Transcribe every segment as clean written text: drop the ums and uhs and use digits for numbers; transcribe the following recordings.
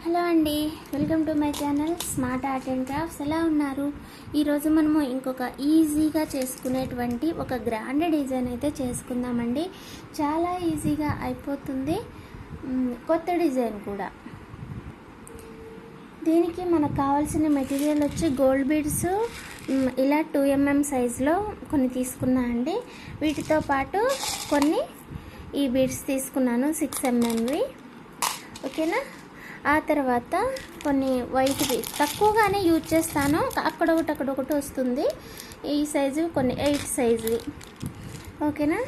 Hello అండి, welcome to my channel smart art and crafts. ఎలా ఉన్నారు? ఈరోజు మనము ఇంకొక ఈజీగా చేసుకునేటువంటి ఒక గ్రాండ్ డిజైన్ అయితే చేసుకుందామండి. చాలా ఈజీగా అయిపోతుంది, కొత్త డిజైన్ కూడా. దీనికి మనకు కావాల్సిన మెటీరియల్ వచ్చి గోల్డ్ బీడ్స్ ఇలా 2mm సైజులో కొన్ని తీసుకున్నా అండి. వీటితో పాటు కొన్ని ఈ బీడ్స్ తీసుకున్నాను 6mmవి. ఓకేనా? ఆ తర్వాత కొన్ని వైట్వి తక్కువగానే యూజ్ చేస్తాను, అక్కడొకటి వస్తుంది. ఈ సైజు కొన్ని 8 సైజువి. ఓకేనా?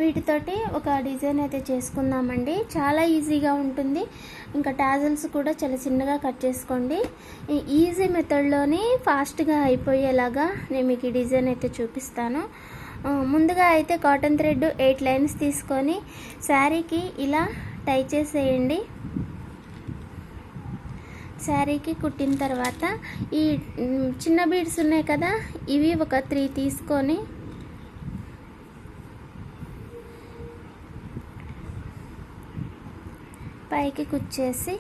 వీటితోటి ఒక డిజైన్ అయితే చేసుకుందామండి. చాలా ఈజీగా ఉంటుంది. ఇంకా టాజల్స్ కూడా చాలా చిన్నగా కట్ చేసుకోండి. ఈ ఈజీ మెథడ్లోని ఫాస్ట్గా అయిపోయేలాగా నేను మీకు ఈ డిజైన్ అయితే చూపిస్తాను. ముందుగా అయితే కాటన్ థ్రెడ్ 8 లైన్స్ తీసుకొని శారీకి ఇలా టై చేసేయండి. శారీకి కుట్టిన తర్వాత ఈ చిన్న బీడ్స్ ఉన్నాయి కదా, ఇవి ఒక 3 తీసుకొని పైకి కుచ్చేసి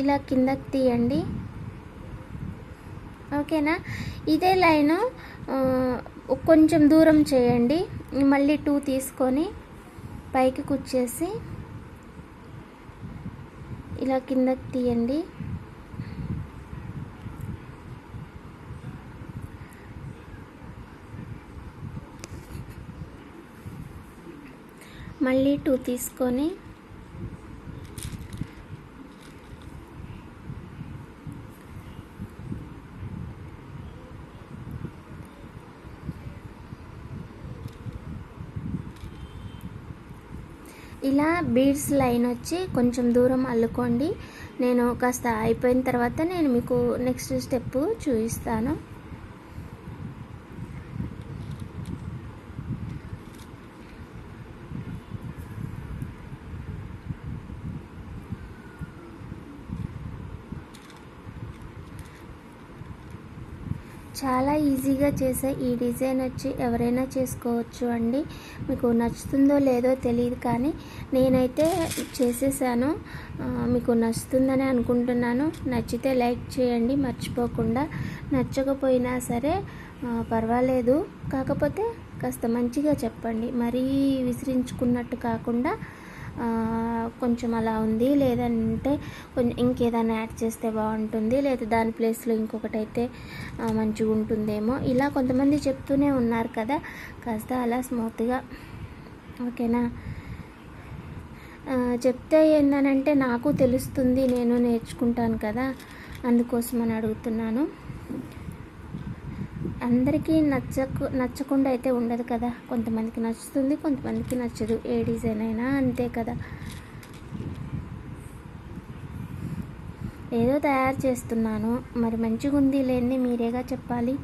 ఇలా కిందకి తీయండి. ఓకేనా? ఇదే లైను కొంచెం దూరం చేయండి. మళ్ళీ 2 తీసుకొని పైకి కుచ్చేసి ఇలా కిందకి తీయండి. మళ్ళీ 2 తీసుకొని ఇలా బీడ్స్ లైన్ వచ్చి కొంచెం దూరం అల్లుకోండి. నేను కాస్త అయిపోయిన తర్వాత నేను మీకు నెక్స్ట్ స్టెప్ చూపిస్తాను. చాలా ఈజీగా చేసే ఈ డిజైన్ వచ్చి ఎవరైనా చేసుకోవచ్చు అండి. మీకు నచ్చుతుందో లేదో తెలియదు, కానీ నేనైతే చేసేసాను. మీకు నచ్చుతుందని అనుకుంటున్నాను. నచ్చితే లైక్ చేయండి మర్చిపోకుండా. నచ్చకపోయినా సరే పర్వాలేదు, కాకపోతే కాస్త మంచిగా చెప్పండి. మరీ విసిరించుకున్నట్టు కాకుండా కొంచెం అలా ఉంది, లేదంటే కొంచెం ఇంకేదైనా యాడ్ చేస్తే బాగుంటుంది, లేదా దాని ప్లేస్లో ఇంకొకటి అయితే మంచిగా ఉంటుందేమో, ఇలా కొంతమంది చెప్తూనే ఉన్నారు కదా. కాస్త అలా స్మూత్గా. ఓకేనా? చెప్తే ఏంటనంటే నాకు తెలుస్తుంది, నేను నేర్చుకుంటాను కదా, అందుకోసమని అడుగుతున్నాను. అందరికీ నచ్చకుండా అయితే ఉండదు కదా. కొంతమందికి నచ్చుతుంది, కొంతమందికి నచ్చదు. ఏ డిజైన్ అయినా అంతే కదా. ఏదో తయారు చేస్తున్నాను, మరి మంచిగా ఉంది లేని మీరేగా చెప్పాలి.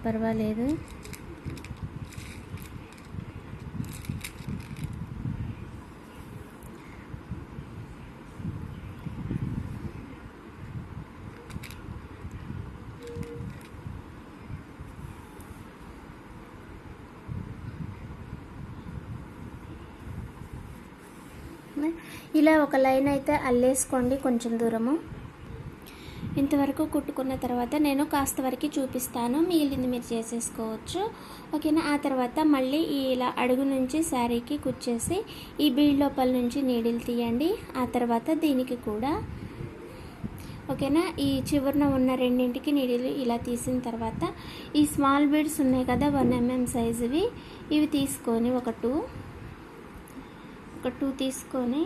పర్వాలేదు. ఇలా ఒక లైన్ అయితే అల్లేసుకోండి కొంచెం దూరము. ఇంతవరకు కుట్టుకున్న తర్వాత నేను కాస్త వరకు చూపిస్తాను, మిగిలింది మీరు చేసేసుకోవచ్చు. ఓకేనా? ఆ తర్వాత మళ్ళీ ఇలా అడుగు నుంచి శారీకి కుచ్చేసి ఈ బీడ్ లోపల నుంచి నీడిల్ తీయండి. ఆ తర్వాత దీనికి కూడా ఓకేనా, ఈ చివరన ఉన్న రెండింటికి నీడిల్ ఇలా తీసిన తర్వాత ఈ స్మాల్ బీడ్స్ ఉన్నాయి కదా 1mm సైజువి, ఇవి తీసుకొని ఒక 2 తీసుకొని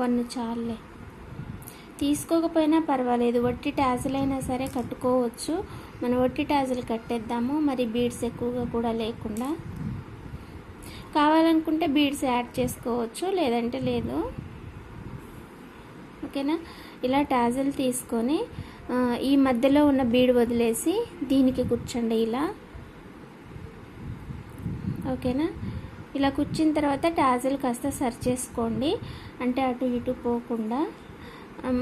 1 చాలే, తీసుకోకపోయినా పర్వాలేదు. వట్టి టాజిల్ అయినా సరే కట్టుకోవచ్చు. మనం వట్టి టాజిల్ కట్టేద్దాము, మరి బీడ్స్ ఎక్కువగా కూడా లేకుండా. కావాలనుకుంటే బీడ్స్ యాడ్ చేసుకోవచ్చు, లేదంటే లేదు. ఓకేనా? ఇలా టాజిల్ తీసుకొని ఈ మధ్యలో ఉన్న బీడ్ వదిలేసి దీనికి కూర్చోండి ఇలా. ఓకేనా? ఇలా కూర్చిన తర్వాత టాజిల్ కాస్త సరి చేసుకోండి, అంటే అటు ఇటు పోకుండా.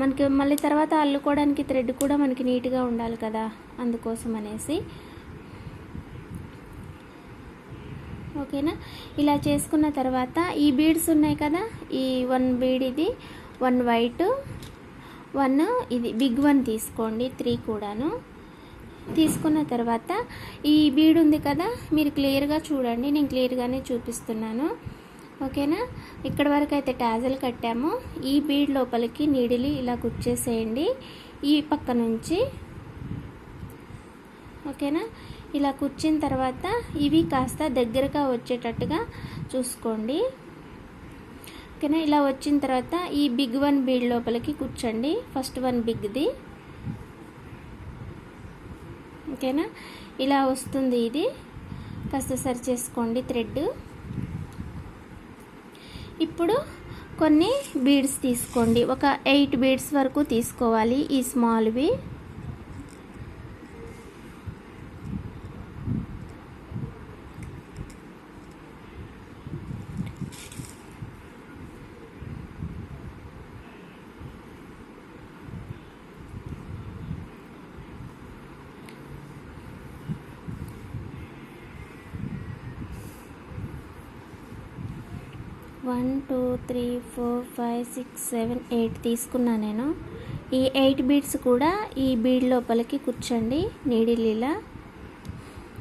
మనకి మళ్ళీ తర్వాత అల్లుకోవడానికి థ్రెడ్ కూడా మనకి నీట్గా ఉండాలి కదా, అందుకోసం అనేసి. ఓకేనా. ఇలా చేసుకున్న తర్వాత ఈ బీడ్స్ ఉన్నాయి కదా, ఈ 1 బీడ్ ఇది, 1 వైట్, 1 ఇది బిగ్ 1 తీసుకోండి, 3 కూడాను. తీసుకున్న తర్వాత ఈ బీడ్ ఉంది కదా, మీరు క్లియర్గా చూడండి, నేను క్లియర్గానే చూపిస్తున్నాను, ఓకేనా. ఇక్కడ వరకు అయితే టాజల్ కట్టాము. ఈ బీడ్ లోపలికి నీడిలి ఇలా కుచ్చేసేయండి ఈ పక్క నుంచి, ఓకేనా. ఇలా కుచ్చిన తర్వాత ఇవి కాస్త దగ్గరగా వచ్చేటట్టుగా చూసుకోండి, ఓకేనా. ఇలా వచ్చిన తర్వాత ఈ బిగ్ 1 బీడ్ లోపలికి కూర్చోండి, ఫస్ట్ 1 బిగ్ది, ఓకేనా. ఇలా వస్తుంది, ఇది కాస్త సరి చేసుకోండి థ్రెడ్. ఇప్పుడు కొన్ని బీడ్స్ తీసుకోండి, ఒక 8 బీడ్స్ వరకు తీసుకోవాలి, ఈ స్మాల్వి. వన్ 2 3 4 5 6 7 8 తీసుకున్నా నేను. ఈ 8 బీడ్స్ కూడా ఈ బీడ్ లోపలికి కూర్చోండి నీడిల్ ఇలా,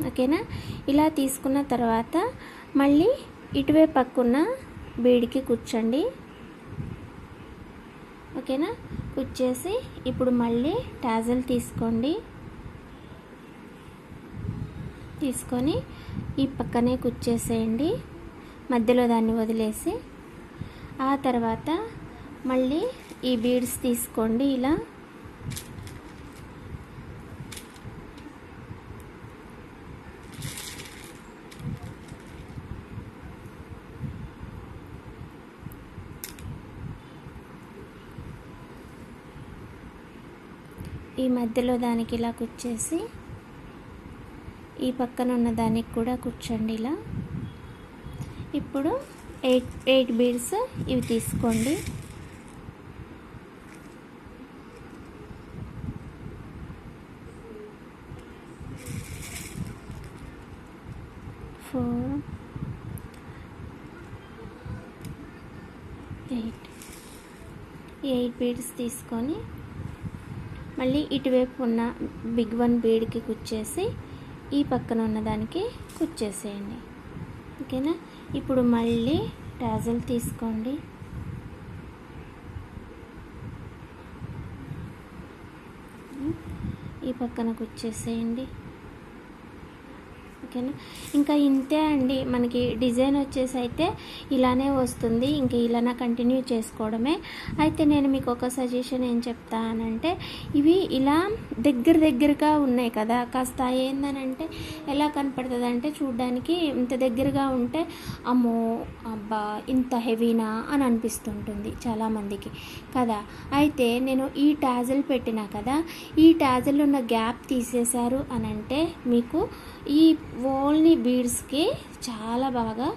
ఓకేనా. ఇలా తీసుకున్న తర్వాత మళ్ళీ ఇటువైపు పక్కున్న బీడ్కి కూర్చోండి, ఓకేనా. కూర్చేసి ఇప్పుడు మళ్ళీ టాజల్ తీసుకోండి, తీసుకొని ఈ పక్కనే కూర్చేసేయండి, మధ్యలో దాన్ని వదిలేసి. ఆ తర్వాత మళ్ళీ ఈ బీడ్స్ తీసుకోండి ఇలా, ఈ మధ్యలో దానికి ఇలా కూర్చేసి ఈ పక్కన ఉన్న దానికి కూడా కూర్చోండి ఇలా. ఇప్పుడు 8 బీడ్స్ ఇవి తీసుకోండి, 4 8 బీడ్స్ తీసుకొని మళ్ళీ ఇటువైపు ఉన్న బిగ్ 1 బీడ్కి కుచ్చేసి ఈ పక్కన ఉన్న దానికి కుచ్చేసేయండి, ఓకేనా. ఇప్పుడు మళ్ళీ టాజల్ తీసుకోండి, ఈ పక్కన కుచ్చేసేయండి, ఓకేనా. ఇంకా ఇంతే అండి, మనకి డిజైన్ వచ్చేసి అయితే ఇలానే వస్తుంది, ఇంకా ఇలానే కంటిన్యూ చేసుకోవడమే. అయితే నేను మీకు ఒక సజెషన్ ఏం చెప్తానంటే, ఇవి ఇలా దగ్గరగా ఉన్నాయి కదా, కాస్త ఏందనంటే ఎలా కనపడుతుంది అంటే చూడ్డానికి ఇంత దగ్గరగా ఉంటే అమ్మో అబ్బా ఇంత హెవీనా అని అనిపిస్తుంటుంది చాలామందికి కదా. అయితే నేను ఈ టాజల్ పెట్టినా కదా, ఈ టాజల్ ఉన్న గ్యాప్ తీసేశారు అనంటే మీకు ఈ ఓన్లీ బీడ్స్కి చాలా బాగా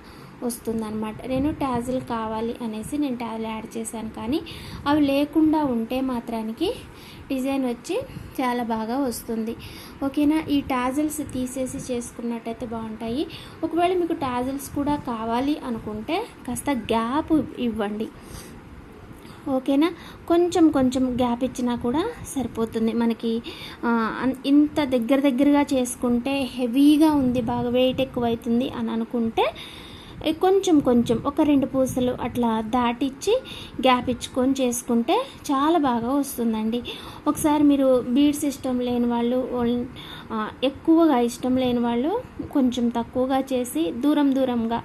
వస్తుందన్నమాట. నేను టాజిల్ కావాలి అనేసి నేను టాజిల్ యాడ్ చేశాను, కానీ అవి లేకుండా ఉంటే మాత్రానికి డిజైన్ వచ్చి చాలా బాగా వస్తుంది, ఓకేనా. ఈ టాజిల్స్ తీసేసి చేసుకున్నట్టయితే బాగుంటాయి. ఒకవేళ మీకు టాజిల్స్ కూడా కావాలి అనుకుంటే కాస్త గ్యాప్ ఇవ్వండి, ఓకేనా. కొంచెం గ్యాప్ ఇచ్చినా కూడా సరిపోతుంది మనకి. ఇంత దగ్గరగా చేసుకుంటే హెవీగా ఉంది, బాగా వెయిట్ ఎక్కువ అవుతుంది అని అనుకుంటే కొంచెం ఒక 2 పూసలు అట్లా దాటిచ్చి గ్యాప్ ఇచ్చుకొని చేసుకుంటే చాలా బాగా వస్తుందండి. ఒకసారి మీరు బీడ్స్ ఇష్టం లేని వాళ్ళు, ఎక్కువగా ఇష్టం లేని వాళ్ళు కొంచెం తక్కువగా చేసి దూరంగా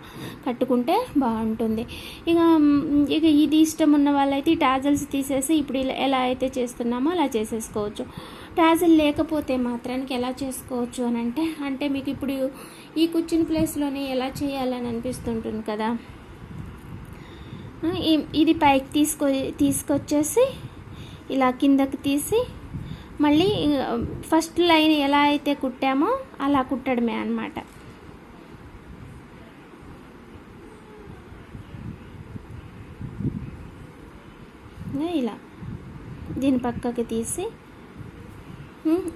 కట్టుకుంటే బాగుంటుంది. ఇక ఇది ఇష్టం ఉన్న వాళ్ళైతే ఈ టాజల్స్ తీసేసి ఇప్పుడు ఎలా అయితే చేస్తున్నామో అలా చేసేసుకోవచ్చు. టాజల్ లేకపోతే మాత్రానికి ఎలా చేసుకోవచ్చు అని అంటే మీకు ఇప్పుడు ఈ కూర్చుని ప్లేస్లోనే ఎలా చేయాలని అనిపిస్తుంటుంది కదా. ఇది పైకి తీసుకొచ్చేసి ఇలా కిందకి తీసి మళ్ళీ ఫస్ట్ లైన్ ఎలా అయితే కుట్టామో అలా కుట్టడమే అన్నమాట. ఇలా దీని పక్కకి తీసి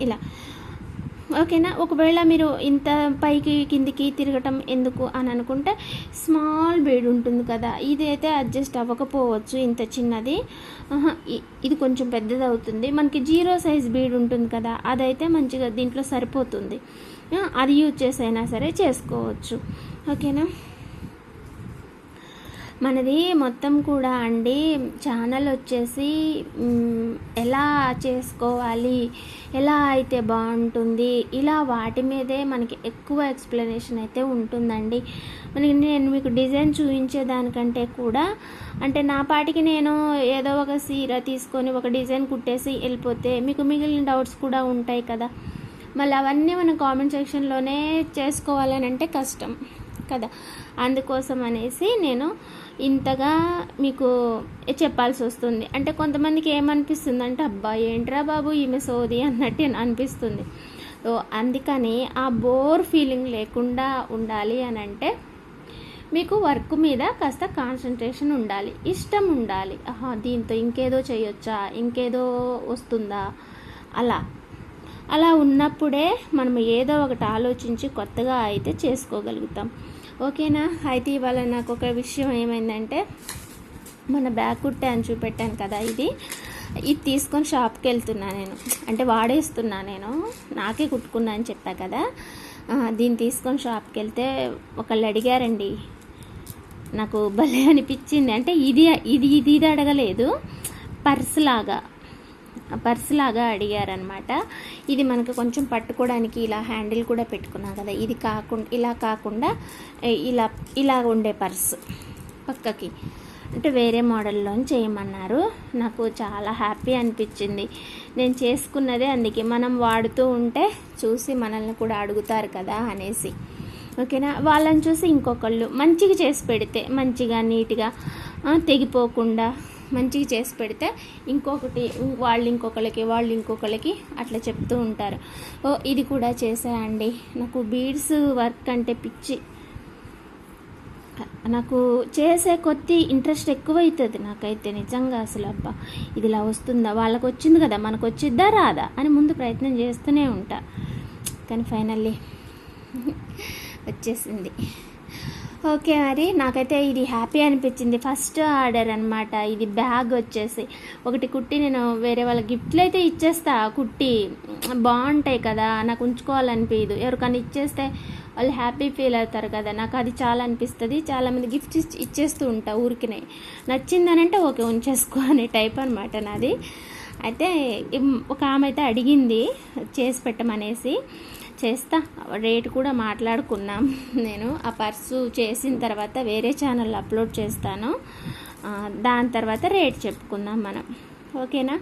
ఇలా ఓకేనా. ఒకవేళ మీరు ఇంత పైకి కిందికి తిరగటం ఎందుకు అని అనుకుంటే స్మాల్ బీడ్ ఉంటుంది కదా, ఇది అయితే అడ్జస్ట్ అవ్వకపోవచ్చు ఇంత చిన్నది. ఇది కొంచెం పెద్దది అవుతుంది. మనకి 0 సైజ్ బీడ్ ఉంటుంది కదా, అదైతే మంచిగా దీంట్లో సరిపోతుంది. అది యూజ్ చేసైనా సరే చేసుకోవచ్చు. ఓకేనా. మనది మొత్తం కూడా అండి ఛానల్ వచ్చేసి ఎలా చేసుకోవాలి, ఎలా అయితే బాగుంటుంది, ఇలా వాటి మీదే మనకి ఎక్కువ ఎక్స్ప్లెనేషన్ అయితే ఉంటుందండి. నేను మీకు డిజైన్ చూపించేదానికంటే కూడా అంటే నా పాటికి నేను ఏదో ఒక సీర తీసుకొని ఒక డిజైన్ కుట్టేసి వెళ్ళిపోతే మీకు మిగిలిన డౌట్స్ కూడా ఉంటాయి కదా, మళ్ళీ అవన్నీ మనం కామెంట్ సెక్షన్లోనే చేసుకోవాలని అంటే కష్టం కదా. అందుకోసం అనేసి నేను ఇంతగా మీకు చెప్పాల్సి వస్తుంది. అంటే కొంతమందికి ఏమనిపిస్తుంది అంటే అబ్బా ఏంట్రా బాబు ఈమె సోది అన్నట్టు అనిపిస్తుంది. సో అందుకని ఆ బోర్ ఫీలింగ్ లేకుండా ఉండాలి అని అంటే మీకు వర్క్ మీద కాస్త కాన్సన్ట్రేషన్ ఉండాలి, ఇష్టం ఉండాలి. దీంతో ఇంకేదో చేయొచ్చా, ఇంకేదో వస్తుందా, అలా ఉన్నప్పుడే మనం ఏదో ఒకటి ఆలోచించి కొత్తగా అయితే చేసుకోగలుగుతాం. ఓకేనా. అయితే ఇవాళ నాకు ఒక విషయం ఏమైందంటే, మన బ్యాగ్ కుట్టాను చూపెట్టాను కదా, ఇది తీసుకొని షాప్కి వెళ్తున్నా నేను, అంటే వాడేస్తున్నా నేను, నాకే కుట్టుకున్నా అని చెప్పా కదా. దీన్ని తీసుకొని షాప్కి వెళ్తే ఒకళ్ళు అడిగారండి, నాకు భలే అనిపించింది. అంటే ఇది అడగలేదు, పర్స్ లాగా అడిగారనమాట. ఇది మనకు కొంచెం పట్టుకోవడానికి ఇలా హ్యాండిల్ కూడా పెట్టుకున్నాం కదా, ఇది కాకుండా ఇలా ఉండే పర్స్ పక్కకి అంటే వేరే మోడల్లో చేయమన్నారు. నాకు చాలా హ్యాపీ అనిపించింది. నేను చేసుకున్నదే అందుకే, మనం వాడుతూ ఉంటే చూసి మనల్ని కూడా అడుగుతారు కదా అనేసి. ఓకేనా. వాళ్ళని చూసి ఇంకొకళ్ళు మంచిగా చేసి పెడితే, మంచిగా నీట్గా తెగిపోకుండా మంచిగా చేసి పెడితే వాళ్ళు ఇంకొకళ్ళకి అట్లా చెప్తూ ఉంటారు. ఇది కూడా చేశానండి. నాకు బీడ్స్ వర్క్ అంటే పిచ్చి. నాకు చేసే కొద్ది ఇంట్రెస్ట్ ఎక్కువైతుంది నాకైతే నిజంగా. అసలు అబ్బా ఇది ఇలా వస్తుందా, వాళ్ళకి వచ్చింది కదా మనకు వచ్చిద్దా రాదా అని ముందు ప్రయత్నం చేస్తూనే ఉంటా. కానీ ఫైనల్లీ వచ్చేసింది. ఓకే. మరి నాకైతే ఇది హ్యాపీ అనిపించింది. ఫస్ట్ ఆర్డర్ అనమాట ఇది. బ్యాగ్ వచ్చేసి ఒకటి కుట్టి నేను వేరే వాళ్ళ గిఫ్ట్లు అయితే ఇచ్చేస్తా, కుట్టి బాగుంటాయి కదా, నాకు ఉంచుకోవాలనిపించదు. ఎవరికైనా ఇచ్చేస్తే వాళ్ళు హ్యాపీ ఫీల్ అవుతారు కదా, నాకు అది చాలా అనిపిస్తుంది. చాలామంది గిఫ్ట్స్ ఇచ్చేస్తూ ఉంటా ఊరికినే, నచ్చిందని అంటే ఓకే ఉంచేసుకో అనే టైప్ అనమాట నాది. అయితే ఒక ఆమె అయితే అడిగింది చేసి పెట్టమనేసి, చేస్తా. రేట్ కూడా మాట్లాడుకున్నాం. నేను ఆ పర్సు చేసిన తర్వాత వేరే ఛానల్లో అప్లోడ్ చేస్తాను, దాని తర్వాత రేట్ చెప్పుకుందాం మనం. ఓకేనా.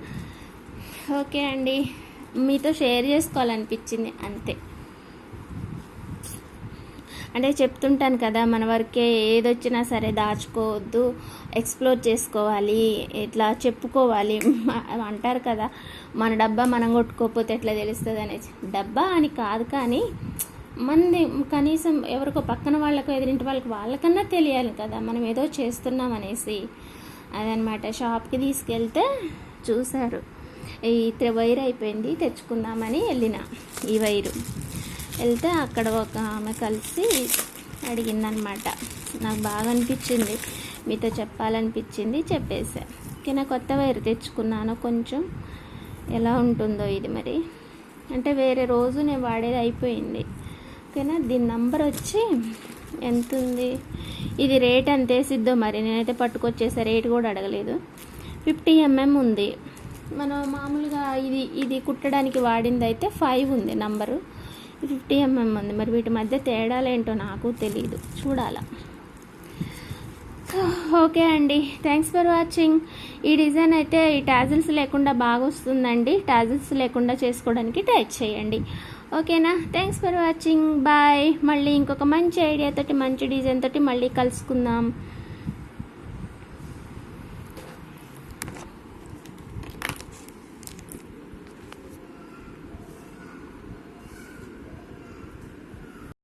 ఓకే అండి, మీతో షేర్ చేసుకోవాలనిపించింది అంతే. అంటే చెప్తుంటాను కదా, మన వరకే ఏదొచ్చినా సరే దాచుకోవద్దు, ఎక్స్ప్లోర్ చేసుకోవాలి, ఇట్లా చెప్పుకోవాలి అంటారు కదా. మన డబ్బా మనం కొట్టుకోకపోతే ఎట్లా తెలుస్తుంది అనేసి. డబ్బా అని కాదు కానీ మనది కనీసం ఎవరికో పక్కన వాళ్ళకో ఎదురింటి వాళ్ళకన్నా తెలియాలి కదా మనం ఏదో చేస్తున్నాం అనేసి. అదనమాట. షాప్కి తీసుకెళ్తే చూశారు ఈ వైర్ అయిపోయింది, తెచ్చుకుందామని వెళ్ళిన. ఈ వైరు వెళ్తే అక్కడ ఒక ఆమె కలిసి అడిగిందనమాట. నాకు బాగా అనిపించింది, మీతో చెప్పాలనిపించింది, చెప్పేసా. ఓకేనా. కొత్త వైర్ తెచ్చుకున్నాను. కొంచెం ఎలా ఉంటుందో ఇది మరి, అంటే వేరే రోజు నేను వాడేది అయిపోయింది. ఓకేనా. దీని నంబర్ వచ్చి ఎంత ఉంది, ఇది రేట్ ఎంత వేసిద్దో మరి, నేనైతే పట్టుకొచ్చేసా, రేట్ కూడా అడగలేదు. 50 mm ఉంది. మనం మామూలుగా ఇది కుట్టడానికి వాడింది అయితే 5 ఉంది నంబరు, 50 mm ఉంది. మరి వీటి మధ్య తేడాలేంటో నాకు తెలియదు, చూడాలా. ఓకే అండి, థ్యాంక్స్ ఫర్ వాచింగ్. ఈ డిజైన్ అయితే ఈ టాజిల్స్ లేకుండా బాగా వస్తుందండి. టాజిల్స్ లేకుండా చేసుకోవడానికి ట్రై చేయండి. ఓకేనా. Thanks for watching. బాయ్. మళ్ళీ ఇంకొక మంచి ఐడియాతోటి మంచి డిజైన్ తోటి మళ్ళీ కలుసుకుందాం.